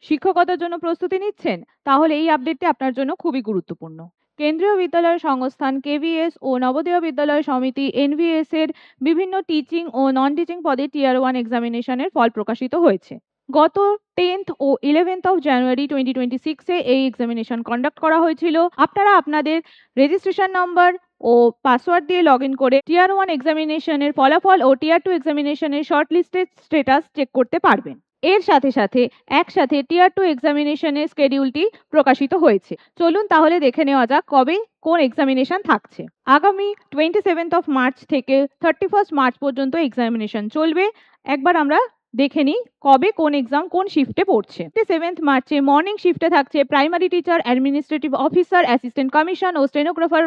শিক্ষকতার জন্য প্রস্তুতি নিচ্ছেন? তাহলে এই আপডেটটি আপনার জন্য খুবই গুরুত্বপূর্ণ। কেন্দ্রীয় বিদ্যালয় সংস্থান কেভিএস ও নবোদয় বিদ্যালয় সমিতি এনভিএস এর বিভিন্ন টিচিং ও নন টিচিং পদে টিয়ার 1 এক্সামিনেশনের ফল প্রকাশিত হয়েছে। গত 10th O 11th of January 2026 এ এই এক্সামিনেশন কন্ডাক্ট করা হয়েছিল। আপনারা আপনাদের রেজিস্ট্রেশন নম্বর ও পাসওয়ার্ড দিয়ে লগইন করে টিয়ার 1 এক্সামিনেশনের ফলাফল ও টিয়ার 2 এক্সামিনেশনের শর্টলিস্টেড স্ট্যাটাস চেক করতে পারবেন। এর সাথে সাথে একসাথে টিয়ার 2 এক্সামিনেশনের স্কেডিউলটি প্রকাশিত হয়েছে। চলুন তাহলে দেখে নেওয়া যাক কবে কোন এক্সামিনেশন থাকছে। আগামী 27th অফ মার্চ থেকে 31st মার্চ পর্যন্ত এক্সামিনেশন চলবে। একবার আমরা দেখে নিই কবে কোন এক্সাম কোন শিফটে পড়ছে। 7th মার্চে মর্নিং শিফটে থাকছে primary teacher, administrative officer, assistant commission ও স্টেনোগ্রাফার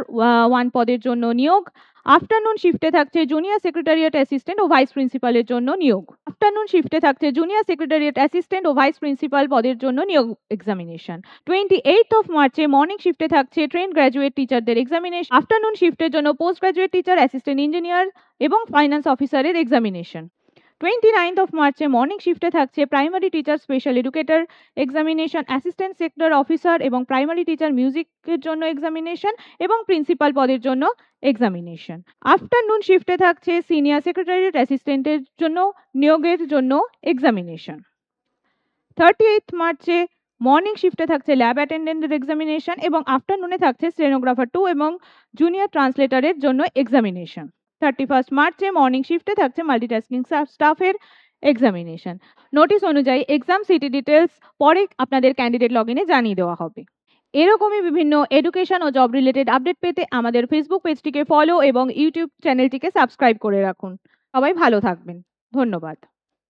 1 পদের জন্য নিয়োগ। আফটারনুন শিফটে থাকছে জুনিয়র সেক্রেটারিয়েট অ্যাসিস্ট্যান্ট ও ভাইস প্রিন্সিপালের জন্য নিয়োগ। আফটারনুন শিফটে থাকছে জুনিয়র সেক্রেটারিয়েট অ্যাসিস্ট্যান্ট ও ভাইস প্রিন্সিপাল পদের জন্য নিয়োগ এক্সামিনেশন। 28th অফ মার্চে মর্নিং শিফটে থাকছে ট্রেন গ্র্যাজুয়েট টিচারদের এক্সামিনেশন। আফটারনুন শিফটের জন্য post graduate teacher, assistant engineer এবং ফাইন্যান্স অফিসারের এক্সামিনেশন। 29th অফ মার্চে মর্নিং শিফটে থাকছে primary teacher special educator examination, assistant sector officer এবং প্রাইমারি টিচার মিউজিকের জন্য এক্সামিনেশন এবং প্রিন্সিপাল পদের জন্য এক্সামিনেশন। আফটারনুন শিফটে থাকছে সিনিয়র সেক্রেটারিয়েট অ্যাসিস্ট্যান্টের জন্য নিয়োগের জন্য এক্সামিনেশন। 30th মার্চে মর্নিং শিফটে থাকছে ল্যাব অ্যাটেন্ডেন্টের এক্সামিনেশন এবং আফটারনুনে থাকছে স্টেনোগ্রাফার 2 এবং জুনিয়র ট্রান্সলেটরের জন্য এক্সামিনেশন। 31st মার্চে মর্নিং শিফটে থাকছে মাল্টিটাস্কিং স্টাফের এক্সামিনেশন। নোটিশ অনুযায়ী এক্সাম সিটি ডিটেলস পরে আপনাদের ক্যান্ডিডেট লগইনে জানিয়ে দেওয়া হবে। এরকমই বিভিন্ন এডুকেশন ও জব রিলেটেড আপডেট পেতে আমাদের ফেসবুক পেজটিকে ফলো এবং ইউটিউব চ্যানেলটিকে সাবস্ক্রাইব করে রাখুন। সবাই ভালো থাকবেন। ধন্যবাদ।